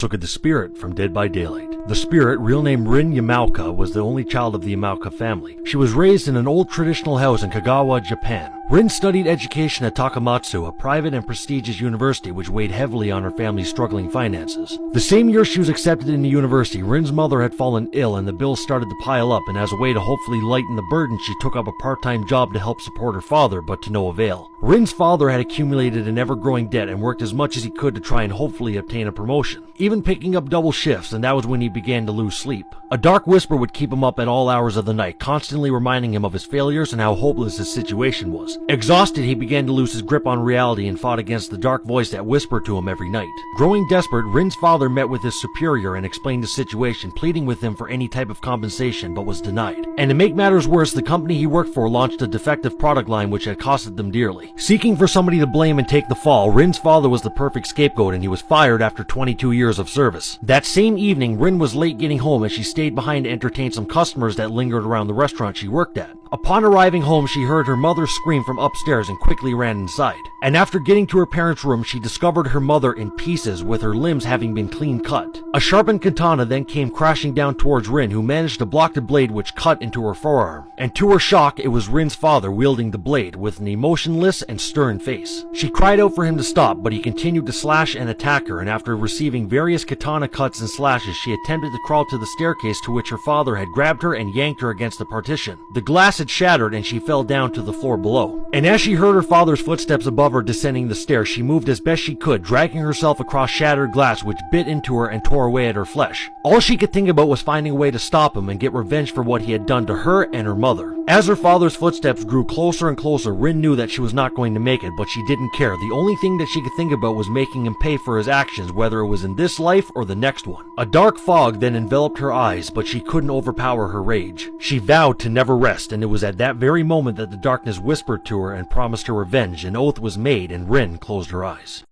So could the spirit from Dead by Daylight. The spirit, real name Rin Yamaoka, was the only child of the Yamaoka family. She was raised in an old traditional house in Kagawa, Japan. Rin studied education at Takamatsu, a private and prestigious university which weighed heavily on her family's struggling finances. The same year she was accepted into university, Rin's mother had fallen ill and the bills started to pile up, and as a way to hopefully lighten the burden, she took up a part-time job to help support her father, but to no avail. Rin's father had accumulated an ever-growing debt and worked as much as he could to try and hopefully obtain a promotion, even picking up double shifts, and that was when he began to lose sleep. A dark whisper would keep him up at all hours of the night, constantly reminding him of his failures and how hopeless his situation was. Exhausted, he began to lose his grip on reality and fought against the dark voice that whispered to him every night. Growing desperate, Rin's father met with his superior and explained the situation, pleading with him for any type of compensation, but was denied. And to make matters worse, the company he worked for launched a defective product line which had costed them dearly. Seeking for somebody to blame and take the fall, Rin's father was the perfect scapegoat, and he was fired after 22 years of service. That same evening, Rin was late getting home as she stayed behind to entertain some customers that lingered around the restaurant she worked at. Upon arriving home, she heard her mother scream from upstairs and quickly ran inside. And after getting to her parents' room, she discovered her mother in pieces, with her limbs having been clean cut. A sharpened katana then came crashing down towards Rin, who managed to block the blade which cut into her forearm. And to her shock, it was Rin's father wielding the blade, with an emotionless and stern face. She cried out for him to stop, but he continued to slash and attack her, and after receiving various katana cuts and slashes, she attempted to crawl to the staircase, to which her father had grabbed her and yanked her against the partition. The glass had shattered and she fell down to the floor below. And as she heard her father's footsteps above her descending the stairs, she moved as best she could, dragging herself across shattered glass which bit into her and tore away at her flesh. All she could think about was finding a way to stop him and get revenge for what he had done to her and her mother. As her father's footsteps grew closer and closer, Rin knew that she was not going to make it, but she didn't care. The only thing that she could think about was making him pay for his actions, whether it was in this life or the next one. A dark fog then enveloped her eyes, but she couldn't overpower her rage. She vowed to never rest, and it was at that very moment that the darkness whispered to her and promised her revenge. An oath was made, and Rin closed her eyes.